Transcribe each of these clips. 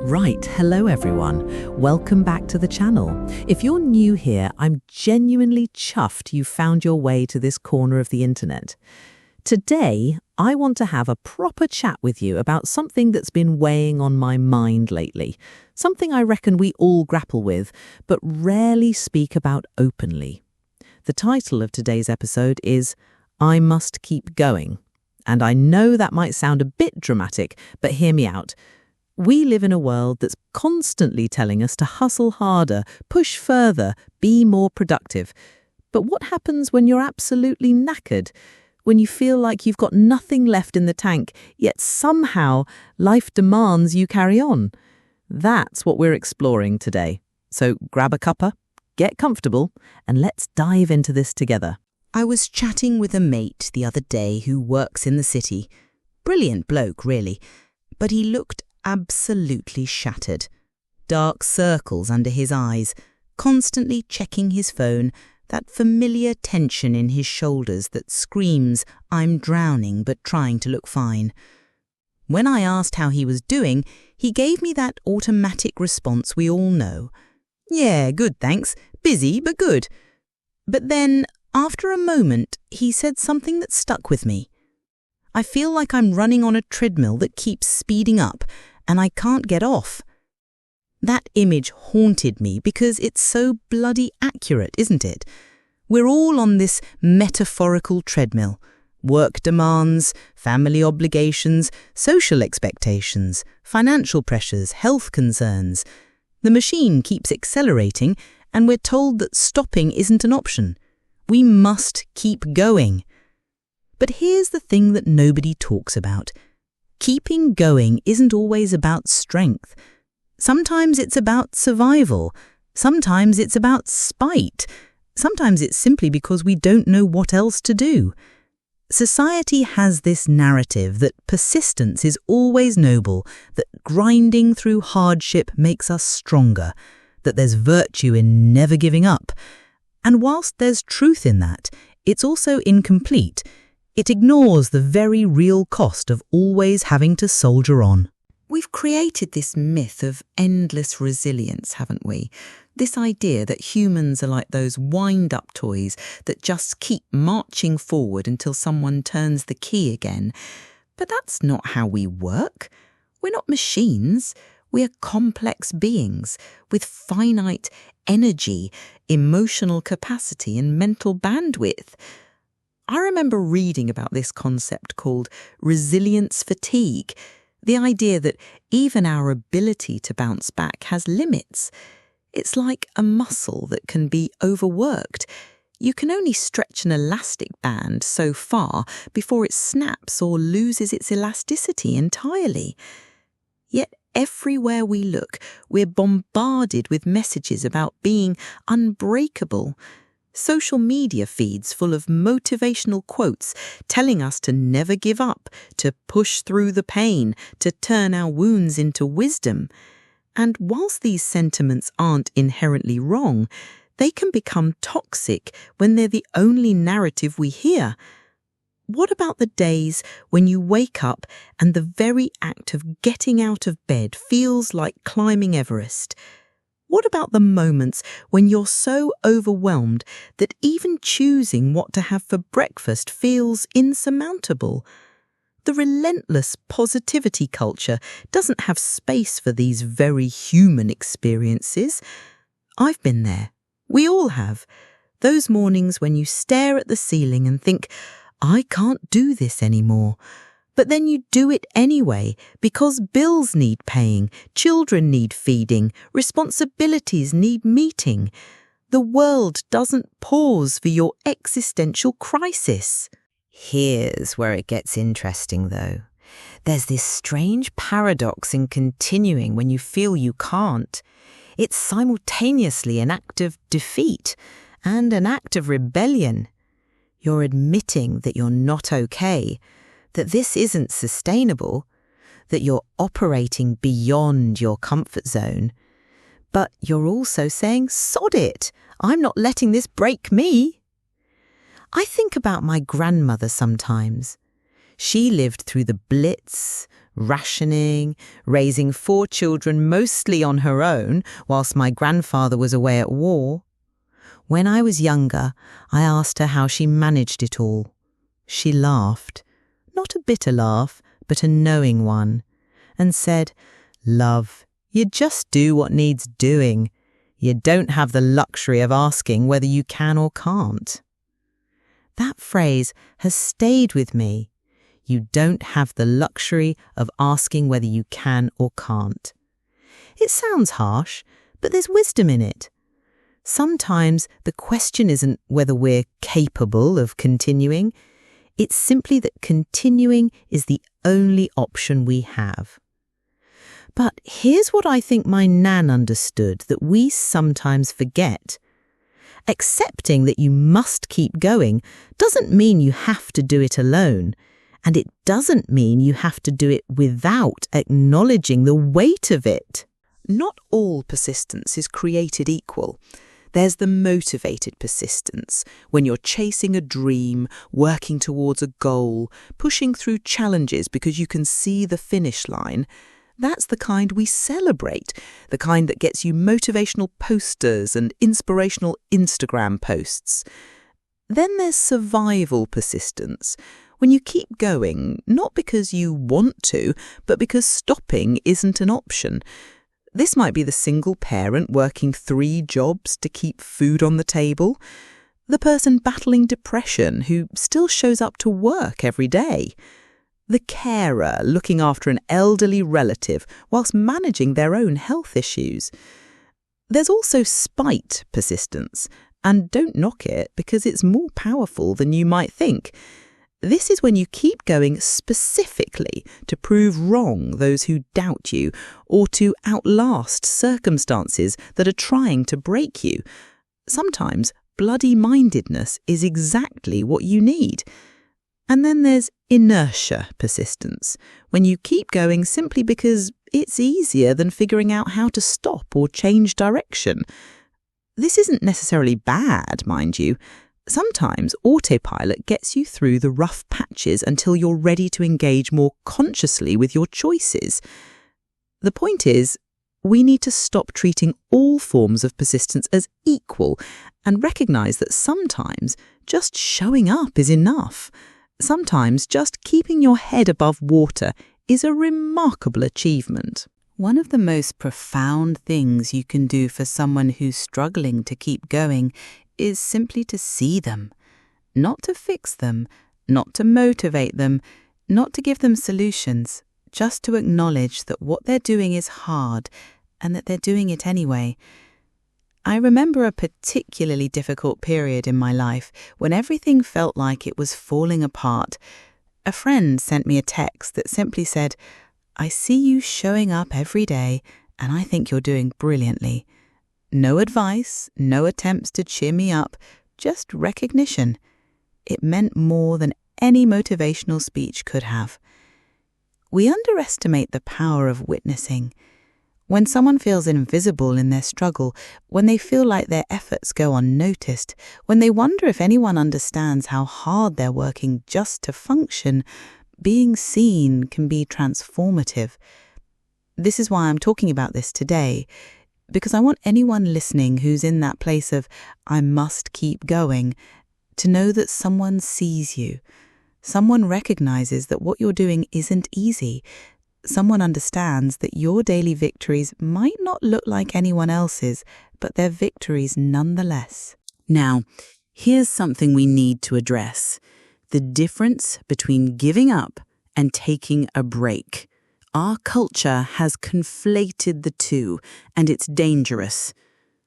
Right, hello everyone. Welcome back to the channel. If you're new here, I'm genuinely chuffed you found your way to this corner of the internet. Today, I want to have a proper chat with you about something that's been weighing on my mind lately. Something I reckon we all grapple with, but rarely speak about openly. The title of today's episode is I Must Keep Going. And I know that might sound a bit dramatic, but hear me out. We live in a world that's constantly telling us to hustle harder, push further, be more productive. But what happens when you're absolutely knackered? When you feel like you've got nothing left in the tank, yet somehow life demands you carry on? That's what we're exploring today. So grab a cuppa, get comfortable, and let's dive into this together. I was chatting with a mate the other day who works in the city. Brilliant bloke, really. But he looked absolutely shattered. Dark circles under his eyes, constantly checking his phone, that familiar tension in his shoulders that screams, I'm drowning but trying to look fine. When I asked how he was doing, he gave me that automatic response we all know. Yeah, good thanks. Busy, but good. But then, after a moment, he said something that stuck with me. I feel like I'm running on a treadmill that keeps speeding up, and I can't get off. That image haunted me because it's so bloody accurate, isn't it? We're all on this metaphorical treadmill. Work demands, family obligations, social expectations, financial pressures, health concerns. The machine keeps accelerating, and we're told that stopping isn't an option. We must keep going. But here's the thing that nobody talks about. Keeping going isn't always about strength. Sometimes it's about survival. Sometimes it's about spite. Sometimes it's simply because we don't know what else to do. Society has this narrative that persistence is always noble, that grinding through hardship makes us stronger, that there's virtue in never giving up. And whilst there's truth in that, it's also incomplete. It ignores the very real cost of always having to soldier on. We've created this myth of endless resilience, haven't we? This idea that humans are like those wind-up toys that just keep marching forward until someone turns the key again. But that's not how we work. We're not machines. We are complex beings with finite energy, emotional capacity, and mental bandwidth. I remember reading about this concept called resilience fatigue, the idea that even our ability to bounce back has limits. It's like a muscle that can be overworked. You can only stretch an elastic band so far before it snaps or loses its elasticity entirely. Yet everywhere we look, we're bombarded with messages about being unbreakable. Social media feeds full of motivational quotes telling us to never give up, to push through the pain, to turn our wounds into wisdom. And whilst these sentiments aren't inherently wrong, they can become toxic when they're the only narrative we hear. What about the days when you wake up and the very act of getting out of bed feels like climbing Everest? What about the moments when you're so overwhelmed that even choosing what to have for breakfast feels insurmountable? The relentless positivity culture doesn't have space for these very human experiences. I've been there. We all have. Those mornings when you stare at the ceiling and think, I can't do this anymore. But then you do it anyway because bills need paying, children need feeding, responsibilities need meeting. The world doesn't pause for your existential crisis. Here's where it gets interesting, though. There's this strange paradox in continuing when you feel you can't. It's simultaneously an act of defeat and an act of rebellion. You're admitting that you're not okay, that this isn't sustainable, that you're operating beyond your comfort zone. But you're also saying, sod it, I'm not letting this break me. I think about my grandmother sometimes. She lived through the Blitz, rationing, raising 4 children mostly on her own whilst my grandfather was away at war. When I was younger, I asked her how she managed it all. She laughed, not a bitter laugh, but a knowing one, and said, "Love, you just do what needs doing. You don't have the luxury of asking whether you can or can't." That phrase has stayed with me. You don't have the luxury of asking whether you can or can't. It sounds harsh, but there's wisdom in it. Sometimes the question isn't whether we're capable of continuing. It's simply that continuing is the only option we have. But here's what I think my Nan understood that we sometimes forget. Accepting that you must keep going doesn't mean you have to do it alone, and it doesn't mean you have to do it without acknowledging the weight of it. Not all persistence is created equal. There's the motivated persistence, when you're chasing a dream, working towards a goal, pushing through challenges because you can see the finish line. That's the kind we celebrate, the kind that gets you motivational posters and inspirational Instagram posts. Then there's survival persistence, when you keep going, not because you want to, but because stopping isn't an option. This might be the single parent working 3 jobs to keep food on the table, the person battling depression who still shows up to work every day, the carer looking after an elderly relative whilst managing their own health issues. There's also spite persistence, and don't knock it because it's more powerful than you might think. This is when you keep going specifically to prove wrong those who doubt you, or to outlast circumstances that are trying to break you. Sometimes bloody-mindedness is exactly what you need. And then there's inertia persistence, when you keep going simply because it's easier than figuring out how to stop or change direction. This isn't necessarily bad, mind you. Sometimes autopilot gets you through the rough patches until you're ready to engage more consciously with your choices. The point is, we need to stop treating all forms of persistence as equal and recognise that sometimes just showing up is enough. Sometimes just keeping your head above water is a remarkable achievement. One of the most profound things you can do for someone who's struggling to keep going is simply to see them, not to fix them, not to motivate them, not to give them solutions, just to acknowledge that what they're doing is hard and that they're doing it anyway. I remember a particularly difficult period in my life when everything felt like it was falling apart. A friend sent me a text that simply said, "I see you showing up every day and I think you're doing brilliantly." No advice, no attempts to cheer me up, just recognition. It meant more than any motivational speech could have. We underestimate the power of witnessing. When someone feels invisible in their struggle, when they feel like their efforts go unnoticed, when they wonder if anyone understands how hard they're working just to function, being seen can be transformative. This is why I'm talking about this today, because I want anyone listening who's in that place of "I must keep going" to know that someone sees you. Someone recognizes that what you're doing isn't easy. Someone understands that your daily victories might not look like anyone else's, but they're victories nonetheless. Now, here's something we need to address: the difference between giving up and taking a break. Our culture has conflated the two, and it's dangerous.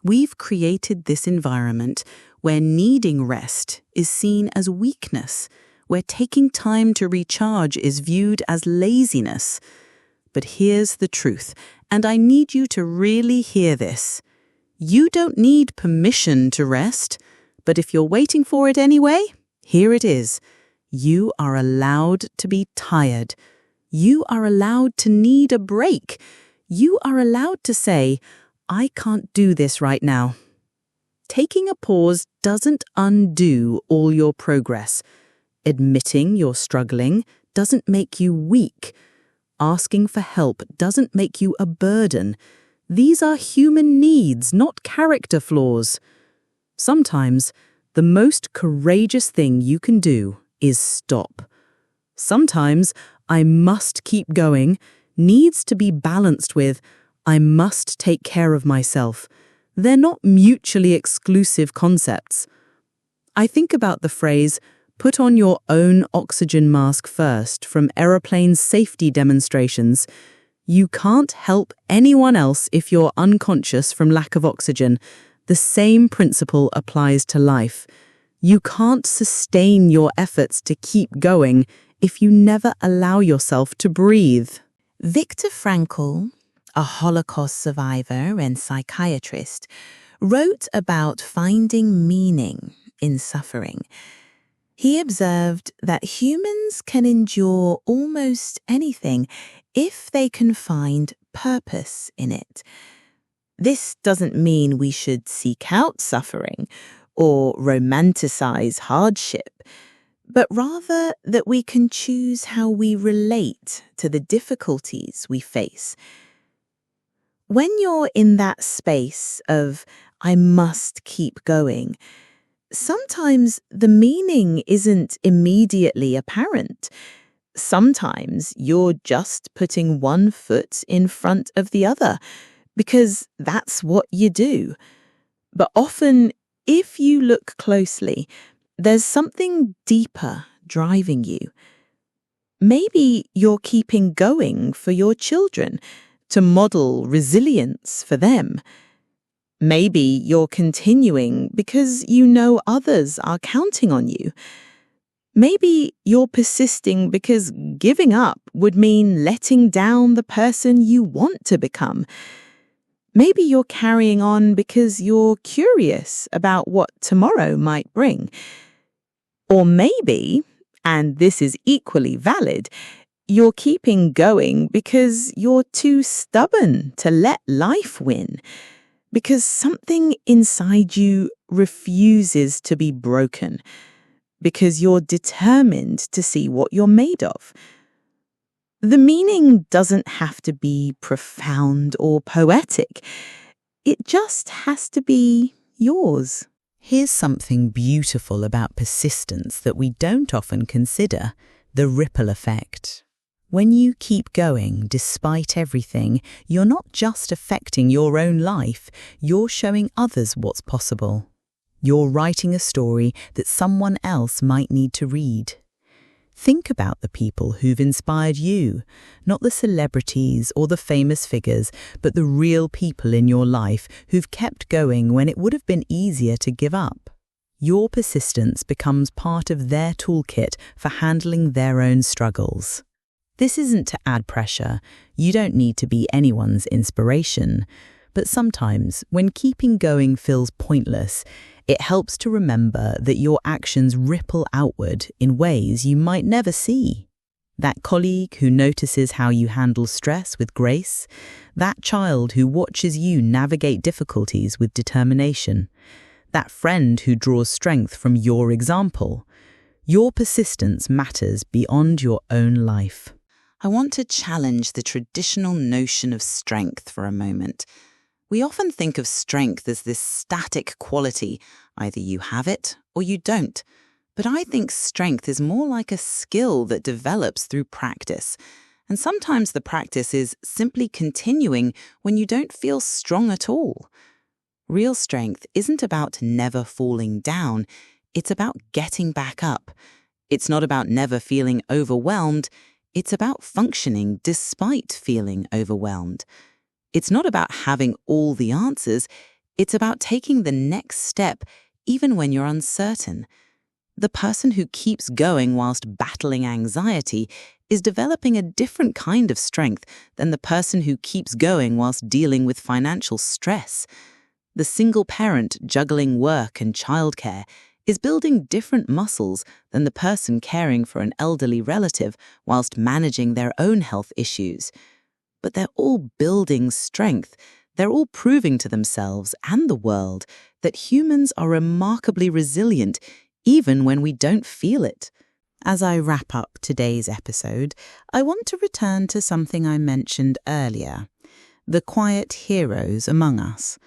We've created this environment where needing rest is seen as weakness, where taking time to recharge is viewed as laziness. But here's the truth, and I need you to really hear this. You don't need permission to rest, but if you're waiting for it anyway, here it is. You are allowed to be tired. You are allowed to need a break. You are allowed to say, "I can't do this right now." Taking a pause doesn't undo all your progress. Admitting you're struggling doesn't make you weak. Asking for help doesn't make you a burden. These are human needs, not character flaws. Sometimes, the most courageous thing you can do is stop. Sometimes, I must keep going needs to be balanced with I must take care of myself. They're not mutually exclusive concepts. I think about the phrase, put on your own oxygen mask first from aeroplane safety demonstrations. You can't help anyone else if you're unconscious from lack of oxygen. The same principle applies to life. You can't sustain your efforts to keep going if you never allow yourself to breathe. Viktor Frankl, a Holocaust survivor and psychiatrist, wrote about finding meaning in suffering. He observed that humans can endure almost anything if they can find purpose in it. This doesn't mean we should seek out suffering or romanticize hardship, but rather that we can choose how we relate to the difficulties we face. When you're in that space of, I must keep going, sometimes the meaning isn't immediately apparent. Sometimes you're just putting one foot in front of the other, because that's what you do. But often, if you look closely, there's something deeper driving you. Maybe you're keeping going for your children, to model resilience for them. Maybe you're continuing because you know others are counting on you. Maybe you're persisting because giving up would mean letting down the person you want to become. Maybe you're carrying on because you're curious about what tomorrow might bring. Or maybe, and this is equally valid, you're keeping going because you're too stubborn to let life win. Because something inside you refuses to be broken. Because you're determined to see what you're made of. The meaning doesn't have to be profound or poetic. It just has to be yours. Here's something beautiful about persistence that we don't often consider, the ripple effect. When you keep going despite everything, you're not just affecting your own life, you're showing others what's possible. You're writing a story that someone else might need to read. Think about the people who've inspired you, not the celebrities or the famous figures, but the real people in your life who've kept going when it would have been easier to give up. Your persistence becomes part of their toolkit for handling their own struggles. This isn't to add pressure. You don't need to be anyone's inspiration. But sometimes, when keeping going feels pointless, it helps to remember that your actions ripple outward in ways you might never see. That colleague who notices how you handle stress with grace, that child who watches you navigate difficulties with determination, that friend who draws strength from your example. Your persistence matters beyond your own life. I want to challenge the traditional notion of strength for a moment. We often think of strength as this static quality. Either you have it or you don't. But I think strength is more like a skill that develops through practice. And sometimes the practice is simply continuing when you don't feel strong at all. Real strength isn't about never falling down. It's about getting back up. It's not about never feeling overwhelmed. It's about functioning despite feeling overwhelmed. It's not about having all the answers. It's about taking the next step even when you're uncertain. The person who keeps going whilst battling anxiety is developing a different kind of strength than the person who keeps going whilst dealing with financial stress. The single parent juggling work and childcare is building different muscles than the person caring for an elderly relative whilst managing their own health issues. But they're all building strength. They're all proving to themselves and the world that humans are remarkably resilient even when we don't feel it. As I wrap up today's episode, I want to return to something I mentioned earlier: the quiet heroes among us.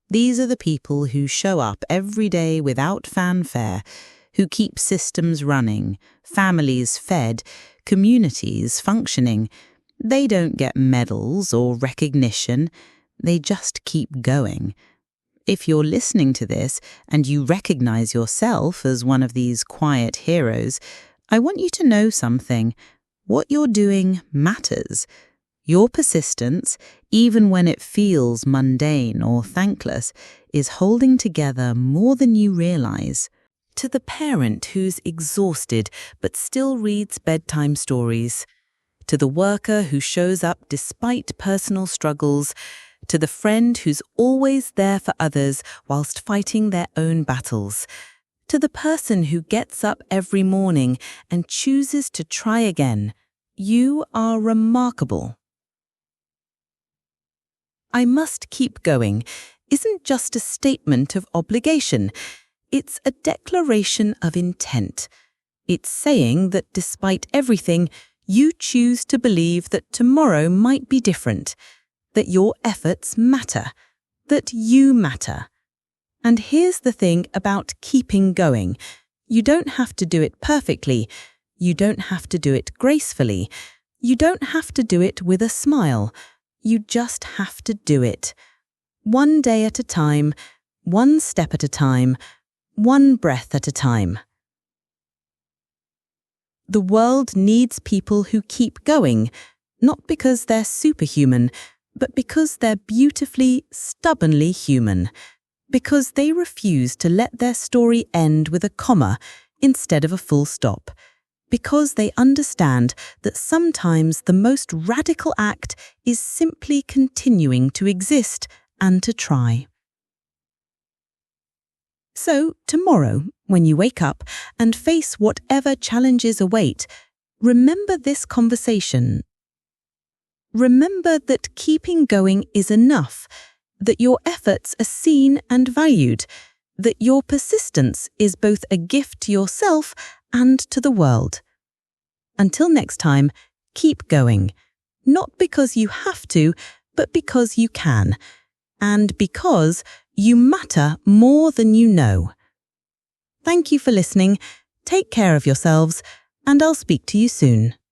These are the people who show up every day without fanfare, who keep systems running, families fed, communities functioning. They don't get medals or recognition, they just keep going. If you're listening to this and you recognize yourself as one of these quiet heroes, I want you to know something. What you're doing matters. Your persistence, even when it feels mundane or thankless, is holding together more than you realize. To the parent who's exhausted but still reads bedtime stories, to the worker who shows up despite personal struggles, to the friend who's always there for others whilst fighting their own battles, to the person who gets up every morning and chooses to try again, you are remarkable. "I must keep going" isn't just a statement of obligation. It's a declaration of intent. It's saying that despite everything, you choose to believe that tomorrow might be different, that your efforts matter, that you matter. And here's the thing about keeping going. You don't have to do it perfectly. You don't have to do it gracefully. You don't have to do it with a smile. You just have to do it. One day at a time, one step at a time, one breath at a time. The world needs people who keep going, not because they're superhuman, but because they're beautifully, stubbornly human. Because they refuse to let their story end with a comma instead of a full stop. Because they understand that sometimes the most radical act is simply continuing to exist and to try. So, tomorrow, when you wake up and face whatever challenges await, remember this conversation. Remember that keeping going is enough, that your efforts are seen and valued, that your persistence is both a gift to yourself and to the world. Until next time, keep going, not because you have to, but because you can, and because you matter more than you know. Thank you for listening, take care of yourselves, and I'll speak to you soon.